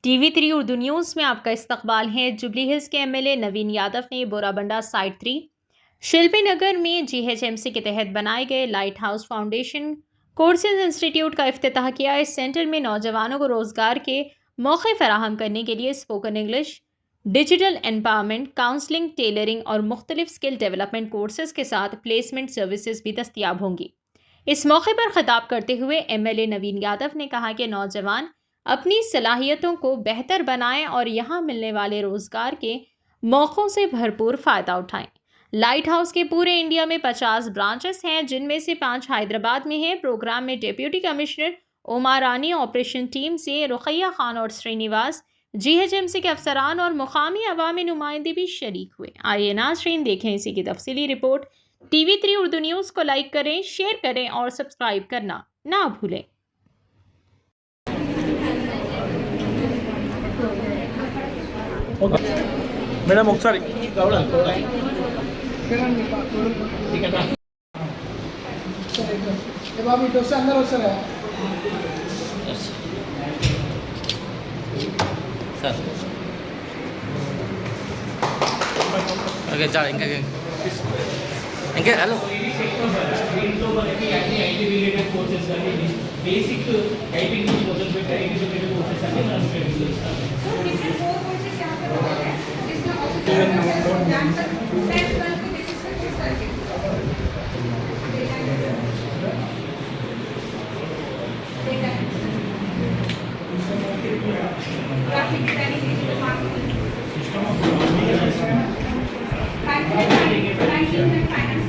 TV3 Urdu news में आपका इस्तकबाल है। जुबली हिल्स के एमएलए नवीन यादव ने बोराबंडा साइट 3 शिल्पी नगर में जीएचएमसी के तहत बनाए गए light house foundation courses institute का इफ्तिताह किया। इस सेंटर में नौजवानों को रोजगार के मौके फराहम करने के लिए spoken English, digital empowerment, counselling, tailoring और मुख्तलिफ स्किल डेवलपमेंट कोर्सेज के साथ प्लेसमेंट सर्विसेज भी दस्तियाब होंगी। इस मौके पर खिताब करते हुए एमएलए नवीन यादव ने कहा कि नौजवान अपनी सलाहियतों को बेहतर बनाएं और यहां मिलने वाले रोजगार के मौक़ों से भरपूर फ़ायदा उठाएं। लाइट हाउस के पूरे इंडिया में 50 ब्रांचेस हैं, जिनमें से 5 हैदराबाद में हैं। प्रोग्राम में डिप्टी कमिश्नर ओमा रानी, ऑपरेशन टीम से रुकैया खान और श्रीनिवास, जीएचएमसी के अफसरान और मुकामी अवामी नुमाइंदे भी शरीक हुए। आइए नाज़रीन देखें इसी की तफसीली रिपोर्ट। TV3 उर्दू न्यूज़ को लाइक करें, शेयर करें और सब्सक्राइब करना ना भूलें। మేడం ఒకసారి బాబు ఇటు వస్తే అందరూ వస్తారా? సార్ ఓకే చాలు ఇంకా హలో దీంట్లో మనకి అన్ని ఐటీ రిలేటెడ్ కోర్సెస్ కానీ బేసిక్ టైపింగ్ నుంచి మొదలు పెట్టి ఐటీ రిలేటెడ్ కోర్సెస్ అన్ని మనం ట్రైనింగ్ చేస్తాం. graphic designing, digital marketing, banking and finance.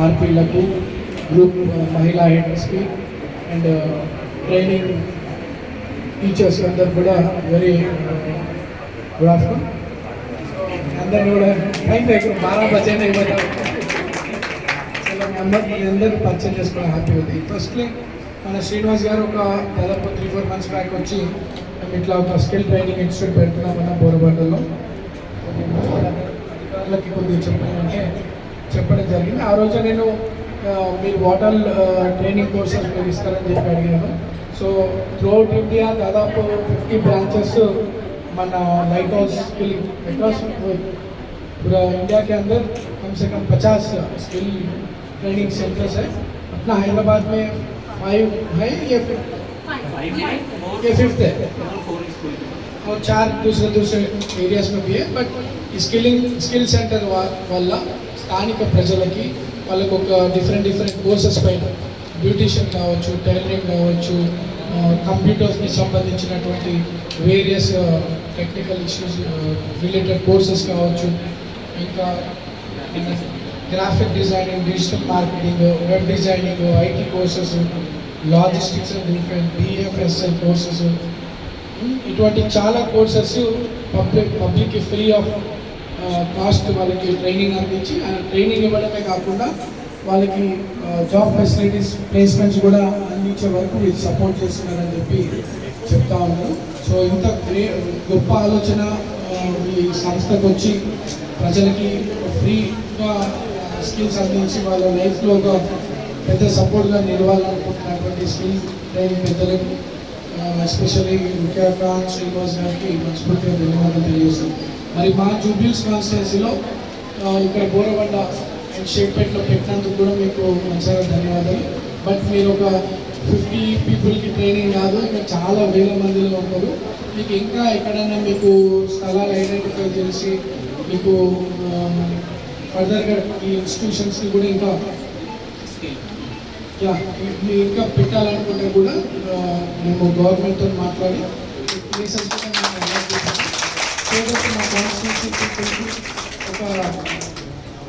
ఆర్పీలకు గ్రూప్ మహిళా హెడ్స్కి అండ్ ట్రైనింగ్ టీచర్స్ అందరు కూడా వెరీ గుడ్ ఆఫ్టర్నూన్. అందరినీ కూడా టైం దగ్గర బాగా బడ్జెట్ అయిపోతాం. మీ అందరూ పరిచయం చేసుకోవడం హ్యాపీ ఉంది. ఫస్ట్లీ మన శ్రీనివాస్ గారు ఒక దాదాపు 3-4 months బ్యాక్ వచ్చి మేము ఇట్లా ఒక స్కిల్ ట్రైనింగ్ ఇన్స్టిట్యూట్ పెడుతున్నామన్న బోరబండలో అధికారులకి కొద్దిగా చెప్పడం జరిగింది. ఆ రోజు నేను మీరు వాటర్ ట్రైనింగ్ కోర్సెస్ మీరు ఇస్తారని చెప్పి అడిగాను. సో త్రూఅవుట్ ఇండియా దాదాపు 50 ब्रांचेस మన लाइट हाउस स्किल अक्रॉस पूरा इंडिया के अंदर कम से कम 50 स्किल ट्रेनिंग सेंटर्स है. अपना हैदराबाद में 5 है, ये 5th है और 4 दूसरे एरियाज में भी है. बट स्किल सेंटर వల్ల స్థానిక ప్రజలకి వాళ్ళకు ఒక డిఫరెంట్ కోర్సెస్ పైన బ్యూటిషియన్ కావచ్చు, టైలరింగ్ కావచ్చు, కంప్యూటర్స్కి సంబంధించినటువంటి various technical issues related courses కావచ్చు, ఇంకా graphic designing, digital marketing, web designing, IT courses, logistics and different BFSI courses, ఇటువంటి చాలా కోర్సెస్ పబ్లిక్కి ఫ్రీ ఆఫ్ కాస్ట్ వాళ్ళకి ట్రైనింగ్ అందించి, ట్రైనింగ్ ఇవ్వడమే కాకుండా వాళ్ళకి జాబ్ ఫెసిలిటీస్, ప్లేస్మెంట్స్ కూడా అందించే వరకు ఇది సపోర్ట్ చేస్తున్నారని చెప్పి చెప్తా ఉన్నారు. సో ఇంత గొప్ప ఆలోచన ఈ సంస్థకు వచ్చి ప్రజలకి ఫ్రీగా స్కిల్స్ అందించి వాళ్ళ లైఫ్లో ఒక పెద్ద సపోర్ట్గా నిలవాలనుకుంటున్నటువంటి స్కిల్ ట్రైనింగ్ పెద్దలకు ఎస్పెషల్లీ ముఖ్యంగా శ్రీనివాస్ గారికి మనస్ఫూర్తిగా ధన్యవాదాలు తెలియజేస్తాం. మరి మా జూబ్లీహిల్స్ కాన్స్టిట్యున్సీలో ఇక్కడ బోరబండ అండ్ షేక్పేట్లో పెట్టినందుకు కూడా మీకు మనసారా ధన్యవాదాలు. బట్ మీరు ఒక 50 పీపుల్కి ట్రైనింగ్ కాదు, ఇంకా చాలా వేల మందిలో ఉంటారు. మీకు ఇంకా ఎక్కడైనా మీకు స్థలాలు ఐడెంటిఫై చేసి మీకు ఫర్దర్గా ఈ ఇన్స్టిట్యూషన్స్కి కూడా ఇంకా మీరు ఇంకా పెట్టాలనుకుంటే కూడా మేము గవర్నమెంట్తో మాట్లాడి రీసెంట్గా మా కాన్స్టిట్యూన్సీ పీపుల్కి ఒక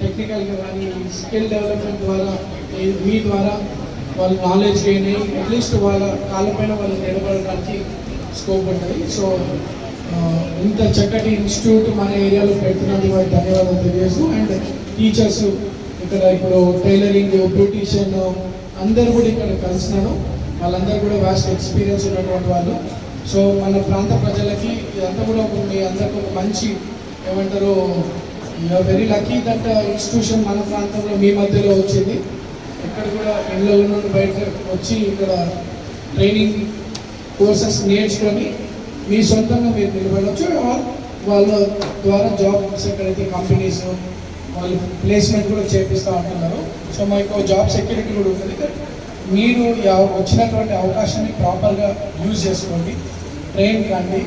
టెక్నికల్గా కానీ స్కిల్ డెవలప్మెంట్ ద్వారా మీ ద్వారా వాళ్ళ నాలెడ్జ్ గెయిన్ అయ్యి అట్లీస్ట్ వాళ్ళ కాళ్ళపైన వాళ్ళు నిలబడడానికి స్కోప్ ఉంటుంది. సో ఇంత చక్కటి ఇన్స్టిట్యూట్ మన ఏరియాలో పెడుతున్నందుకు ధన్యవాదాలు తెలియజేస్తూ, అండ్ టీచర్స్ ఇక్కడ ఇప్పుడు టైలరింగ్, బ్యూటీషియన్ అందరూ కూడా ఇక్కడ కలిసినాను. వాళ్ళందరూ కూడా వాస్ట్ ఎక్స్పీరియన్స్ ఉన్నటువంటి వాళ్ళు. సో మన ప్రాంత ప్రజలకి ఇదంతా కూడా మీ అందరికీ ఒక మంచి ఏమంటారు, వెరీ లక్కీ దట్ ఇన్స్టిట్యూషన్ మన ప్రాంతంలో మీ మధ్యలో వచ్చింది. ఇక్కడ కూడా ఇళ్ళ నుండి బయట వచ్చి ఇక్కడ ట్రైనింగ్ కోర్సెస్ నేర్చుకొని మీ సొంతంగా మీరు నిలబడవచ్చు. వాళ్ళ ద్వారా జాబ్స్ ఎక్కడైతే కంపెనీస్ వాళ్ళు ప్లేస్మెంట్ కూడా చేపిస్తూ ఉంటున్నారు. సో మీకు జాబ్ సెక్యూరిటీ కూడా ఉంటుంది. మీరు వచ్చినటువంటి అవకాశాన్ని ప్రాపర్గా యూజ్ చేసుకోండి, ట్రైన్ కండి.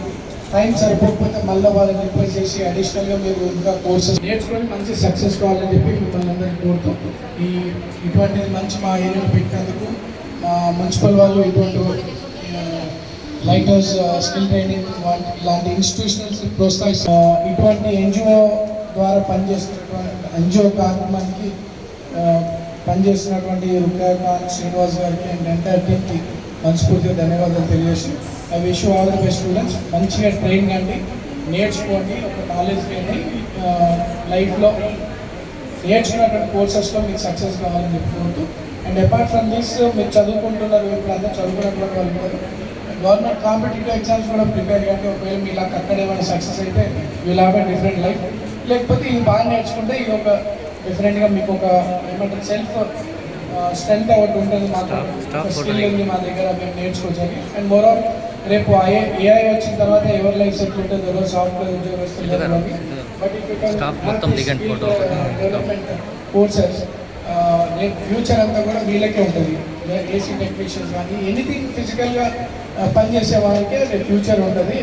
టైం సరిపోకపోతే మళ్ళీ వాళ్ళని రిక్వెస్ట్ చేసి అడిషనల్గా మీరు ఇంకా కోర్సెస్ నేర్చుకొని మంచి సక్సెస్ కావాలని చెప్పి మిమ్మల్ని అందరికీ కోరుతూ ఇటువంటిది మంచి మా ఏరియాలో పెట్టినందుకు మా మున్సిపల్ వాళ్ళు ఇటువంటి లైట్ హౌస్ స్కిల్ ట్రైనింగ్ ఇలాంటి ఇన్స్టిట్యూషనల్స్ ప్రోత్సహిస్తారు. ఇటువంటి ఎన్జిఓ ద్వారా పనిచేస్తున్నటువంటి ఎన్జిఓ కార్యక్రమానికి పనిచేస్తున్నటువంటి రుక్కాఖాన్ శ్రీనివాస్ గారికి అండ్ ఎంటైర్ టీమ్కి మనస్ఫూర్తిగా ధన్యవాదాలు తెలియజేసి I wish you all the best students. మంచిగా ట్రైన్ కండి, నేర్చుకోండి, ఒక నాలెడ్జ్ కానీ లైఫ్లో నేర్చుకున్నటువంటి కోర్సెస్లో మీకు సక్సెస్ కావాలని చెప్పుకుంటూ అండ్ అపార్ట్ ఫ్రమ్ దిస్ మీరు చదువుకుంటున్నారు, ఇప్పుడు అంతా చదువుకున్నటువంటి వాళ్ళు ఉన్నారు. గవర్నమెంట్ కాంపిటేటివ్ ఎగ్జామ్స్ కూడా ప్రిపేర్ కంటే ఒకవేళ మీ లాగా అక్కడ ఏమైనా సక్సెస్ అయితే we'll have a different life. లేకపోతే ఇది బాగా నేర్చుకుంటే ఇది ఒక డిఫరెంట్గా మీకు ఒక ఏమంటారు సెల్ఫ్ స్ట్రెంత్ ఒకటి ఉంటుంది. మాకు స్కిల్ ఉంది మా దగ్గర, మేము నేర్చుకోవచ్చు. అండ్ మోర్ రేపు ఏఐ వచ్చిన తర్వాత ఎవరి లైఫ్ సెటిల్ ఉంటుంది, ఎవరు సాఫ్ట్వేర్ ఉద్యోగస్తులు. బట్ డెవలప్మెంట్ కోర్సెస్ రేపు ఫ్యూచర్ అంతా కూడా వీళ్ళకే ఉంటుంది. ఏసీ టెక్నీషియన్స్ కానీ ఎనీథింగ్ ఫిజికల్గా పనిచేసే వాళ్ళకే రేపు ఫ్యూచర్ ఉంటుంది.